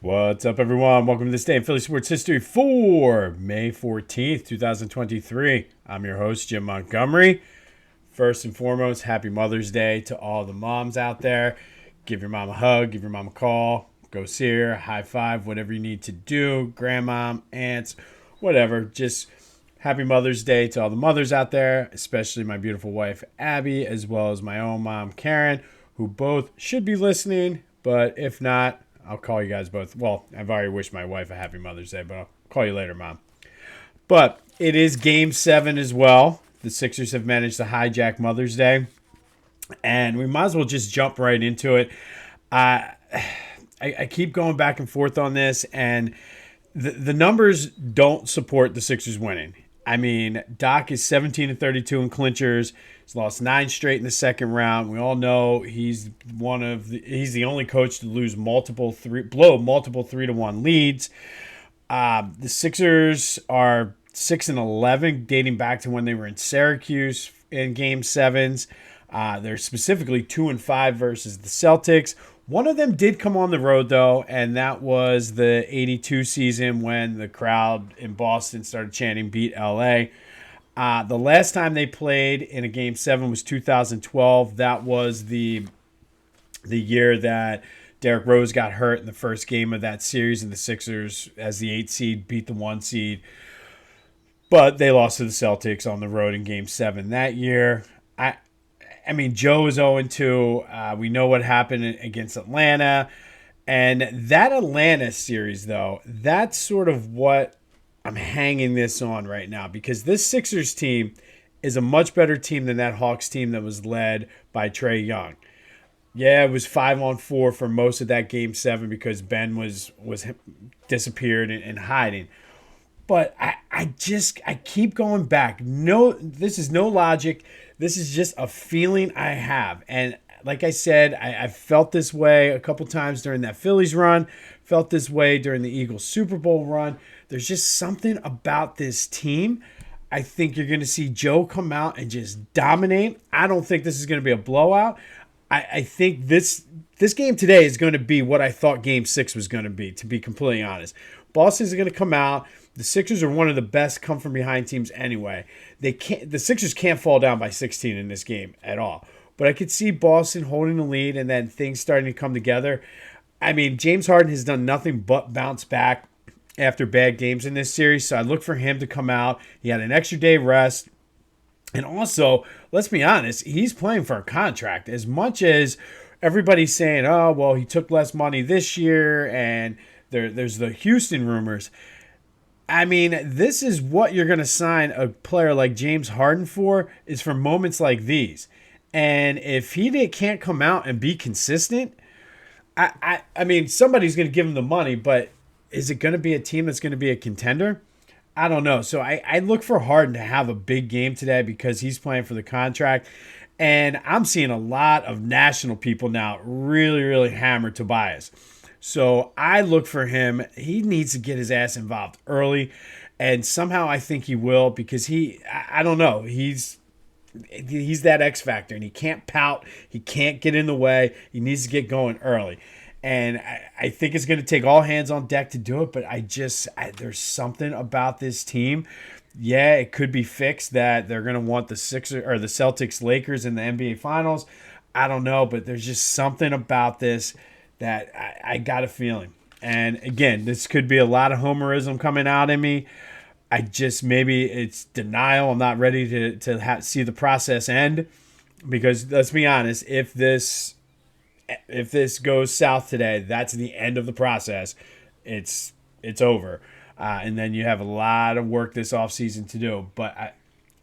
What's up, everyone? Welcome to this day in Philly sports history for May 14th, 2023. I'm your host, Jim Montgomery. First and foremost, happy Mother's Day to all the moms out there. Give your mom a hug, give your mom a call, go see her, high five, whatever you need to do. Grandma, aunts, whatever. Just happy Mother's Day to all the mothers out there, especially my beautiful wife, Abby, as well as my own mom, Karen, who both should be listening, but if not, I'll call you guys both. Well, I've already wished my wife a happy Mother's Day, but I'll call you later, Mom. But it is Game 7 as well. The Sixers have managed to hijack Mother's Day, and we might as well just jump right into it. I keep going back and forth on this, and the numbers don't support the Sixers winning. I mean, Doc is 17-32 in clinchers. He's lost 9 straight in the second round. We all know he's the only coach to lose multiple 3-1 leads. The Sixers are 6-11, dating back to when they were in Syracuse in Game Sevens. They're specifically 2-5 versus the Celtics. One of them did come on the road, though, and that was the 82 season when the crowd in Boston started chanting "Beat LA." The last time they played in a Game 7 was 2012. That was the year that Derrick Rose got hurt in the first game of that series, and the Sixers, as the 8 seed, beat the 1 seed. But they lost to the Celtics on the road in Game 7 that year. I mean, Joe is 0-2. We know what happened against Atlanta. And that Atlanta series, though, that's sort of what I'm hanging this on right now. Because this Sixers team is a much better team than that Hawks team that was led by Trae Young. Yeah, it was 5-on-4 for most of that Game 7 because Ben was disappeared and hiding. But I keep going back. No, this is no logic. This is just a feeling I have. And like I said, I felt this way a couple times during that Phillies run, felt this way during the Eagles Super Bowl run. There's just something about this team. I think you're going to see Joe come out and just dominate. I don't think this is going to be a blowout. I think this game today is going to be what I thought Game 6 was going to be completely honest. Boston's going to come out. The Sixers are one of the best come-from-behind teams anyway. The Sixers can't fall down by 16 in this game at all. But I could see Boston holding the lead and then things starting to come together. I mean, James Harden has done nothing but bounce back after bad games in this series, so I look for him to come out. He had an extra day rest. And also, let's be honest, he's playing for a contract. As much as everybody's saying, oh, well, he took less money this year, and there's the Houston rumors. I mean, this is what you're going to sign a player like James Harden for, is for moments like these. And if he can't come out and be consistent, I mean, somebody's going to give him the money, but is it going to be a team that's going to be a contender? I don't know. So I look for Harden to have a big game today because he's playing for the contract. And I'm seeing a lot of national people now really, really hammer Tobias. So I look for him. He needs to get his ass involved early. And somehow I think he will because I don't know. He's that X factor and he can't pout. He can't get in the way. He needs to get going early. And I think it's going to take all hands on deck to do it. But there's something about this team. Yeah, it could be fixed that they're going to want the Sixers or the Celtics Lakers in the NBA Finals. I don't know, but there's just something about this that I got a feeling. And again, this could be a lot of homerism coming out in me. Maybe it's denial. I'm not ready to see the process end because let's be honest, if this goes south today, that's the end of the process. It's over. And then you have a lot of work this offseason to do. But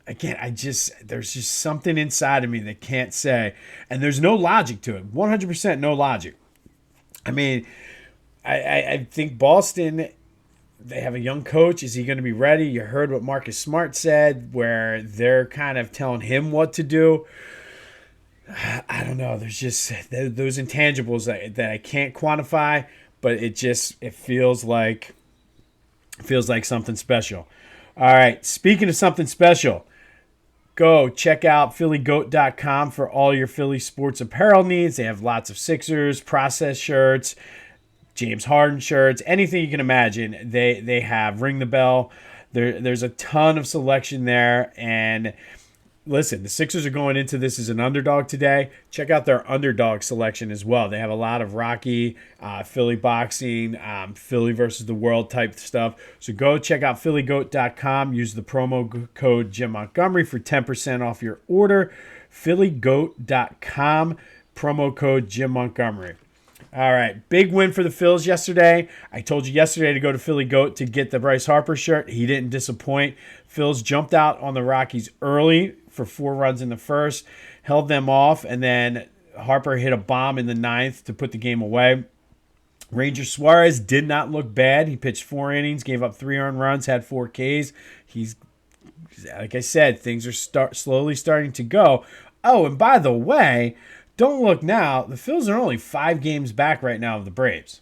there's just something inside of me that can't say, and there's no logic to it. 100% no logic. I mean, I think Boston, they have a young coach. Is he going to be ready? You heard what Marcus Smart said, where they're kind of telling him what to do. I don't know. There's just those intangibles that I can't quantify, but it feels like something special. All right. Speaking of something special, go check out phillygoat.com for all your Philly sports apparel needs. They have lots of Sixers, process shirts, James Harden shirts, anything you can imagine. They have. Ring the bell. There's a ton of selection there, and listen, the Sixers are going into this as an underdog today. Check out their underdog selection as well. They have a lot of Rocky, Philly boxing, Philly versus the world type stuff. So go check out phillygoat.com. Use the promo code Jim Montgomery for 10% off your order. phillygoat.com, promo code Jim Montgomery. All right, big win for the Phils yesterday. I told you yesterday to go to Philly Goat to get the Bryce Harper shirt. He didn't disappoint. Phils jumped out on the Rockies early for 4 runs in the first, held them off, and then Harper hit a bomb in the 9th to put the game away. Ranger Suarez did not look bad. He pitched 4 innings, gave up 3 earned runs, had 4 Ks. He's, like I said, things are slowly starting to go. Oh, and by the way, don't look now. The Phils are only 5 games back right now of the Braves.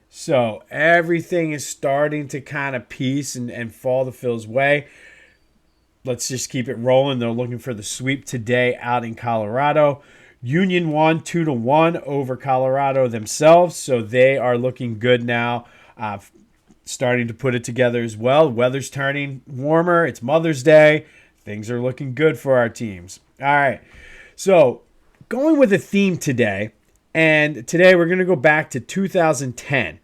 So everything is starting to kind of piece and fall the Phils' way. Let's just keep it rolling. They're looking for the sweep today out in Colorado. Union won 2-1 over Colorado themselves, so they are looking good now. Starting to put it together as well. Weather's turning warmer. It's Mother's Day. Things are looking good for our teams. All right. So going with a theme today, and today we're going to go back to 2010.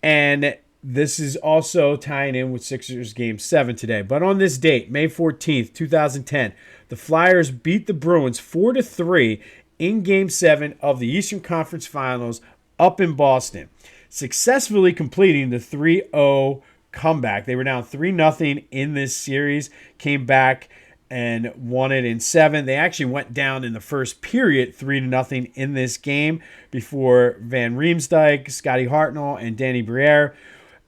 And this is also tying in with Sixers Game 7 today. But on this date, May 14th, 2010, the Flyers beat the Bruins 4-3 in Game 7 of the Eastern Conference Finals up in Boston, successfully completing the 3-0 comeback. They were down 3-0 in this series, came back and won it in 7. They actually went down in the first period 3-0 in this game before Van Riemsdyk, Scotty Hartnell, and Danny Briere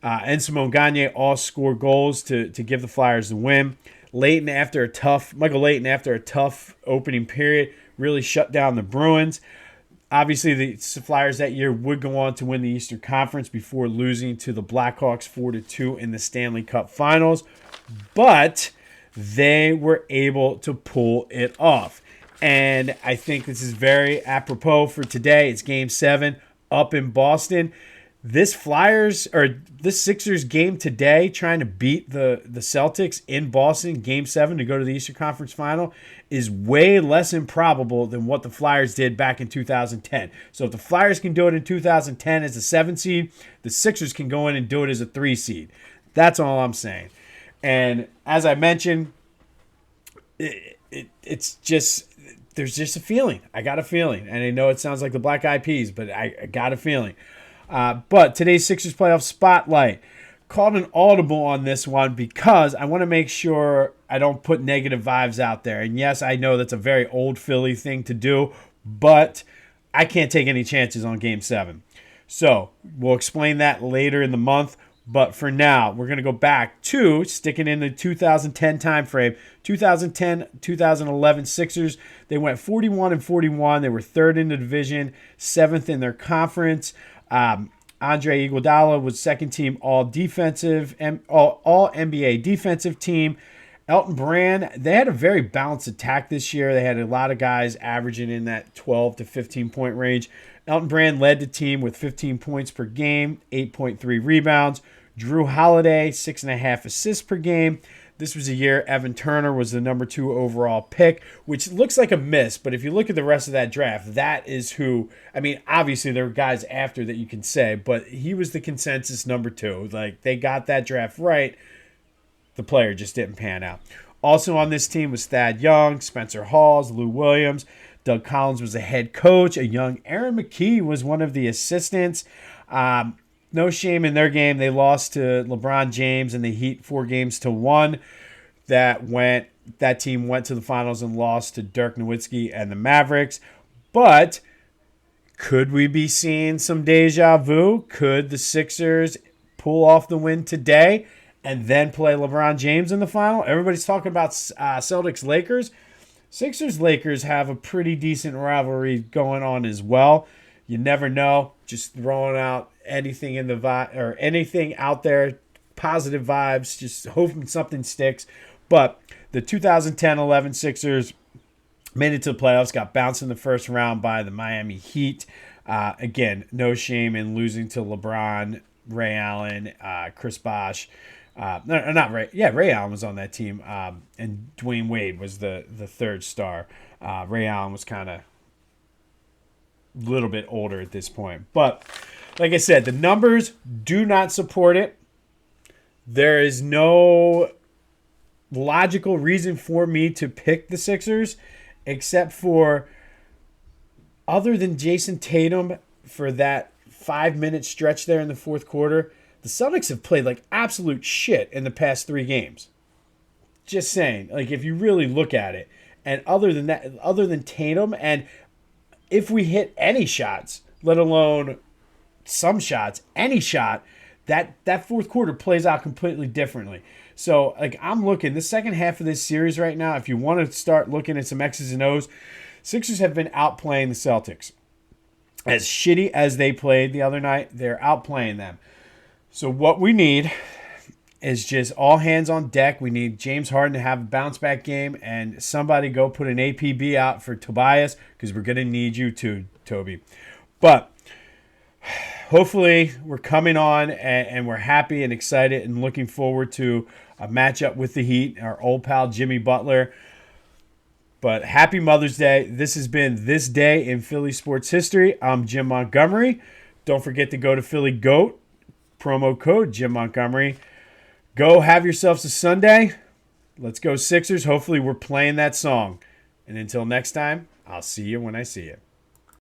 and Simone Gagne all scored goals to give the Flyers the win. Michael Leighton, after a tough opening period, really shut down the Bruins. Obviously, the Flyers that year would go on to win the Eastern Conference before losing to the Blackhawks 4-2 in the Stanley Cup Finals. But they were able to pull it off. And I think this is very apropos for today. It's Game 7 up in Boston. This Sixers game today, trying to beat the Celtics in Boston, Game 7 to go to the Eastern Conference Final, is way less improbable than what the Flyers did back in 2010. So if the Flyers can do it in 2010 as a 7 seed, the Sixers can go in and do it as a 3 seed. That's all I'm saying. And as I mentioned, it's just, there's just a feeling. I got a feeling. And I know it sounds like the Black Eyed Peas, but I got a feeling. But today's Sixers Playoff Spotlight, called an audible on this one because I want to make sure I don't put negative vibes out there. And yes, I know that's a very old Philly thing to do, but I can't take any chances on Game 7. So we'll explain that later in the month. But for now, we're going to go back to sticking in the 2010 time frame. 2010-2011 Sixers, they went 41-41. They were 3rd in the division, 7th in their conference. Andre Iguodala was second team all defensive and all NBA defensive team. Elton Brand, they had a very balanced attack this year. They had a lot of guys averaging in that 12 to 15 point range. Elton Brand led the team with 15 points per game, 8.3 rebounds. Drew Holiday, 6.5 assists per game. This was a year Evan Turner was the number 2 overall pick, which looks like a miss, but if you look at the rest of that draft, that is who, I mean, obviously there were guys after that you can say, but he was the consensus number 2. Like, they got that draft right. The player just didn't pan out. Also on this team was Thad Young, Spencer Hawes, Lou Williams. Doug Collins was the head coach. A young Aaron McKee was one of the assistants. No shame in their game. They lost to LeBron James and the Heat 4-1. That team went to the finals and lost to Dirk Nowitzki and the Mavericks. But could we be seeing some deja vu? Could the Sixers pull off the win today and then play LeBron James in the final? Everybody's talking about Celtics-Lakers. Sixers-Lakers have a pretty decent rivalry going on as well. You never know. Just throwing out anything in the vibe or anything out there, positive vibes, just hoping something sticks. But the 2010-11 Sixers made it to the playoffs, got bounced in the first round by the Miami Heat. Again, no shame in losing to LeBron, Ray Allen, Chris Bosh. No, not Ray. Yeah, Ray Allen was on that team, and Dwayne Wade was the third star. Ray Allen was kind of a little bit older at this point. But like I said, the numbers do not support it. There is no logical reason for me to pick the Sixers, except for other than Jason Tatum for that 5-minute stretch there in the fourth quarter, the Celtics have played like absolute shit in the past 3 games. Just saying, like if you really look at it, and other than that, other than Tatum, and if we hit any shots, let alone some shots, any shot, that fourth quarter plays out completely differently. So, like, I'm looking, the second half of this series right now, if you want to start looking at some X's and O's, Sixers have been outplaying the Celtics. As shitty as they played the other night, they're outplaying them. So what we need is just all hands on deck. We need James Harden to have a bounce-back game, and somebody go put an APB out for Tobias, because we're going to need you too, Toby. But hopefully we're coming on, and we're happy and excited and looking forward to a matchup with the Heat, our old pal Jimmy Butler. But happy Mother's Day. This has been This Day in Philly Sports History. I'm Jim Montgomery. Don't forget to go to Philly GOAT, promo code Jim Montgomery. Go have yourselves a Sunday. Let's go Sixers. Hopefully we're playing that song. And until next time, I'll see you when I see you.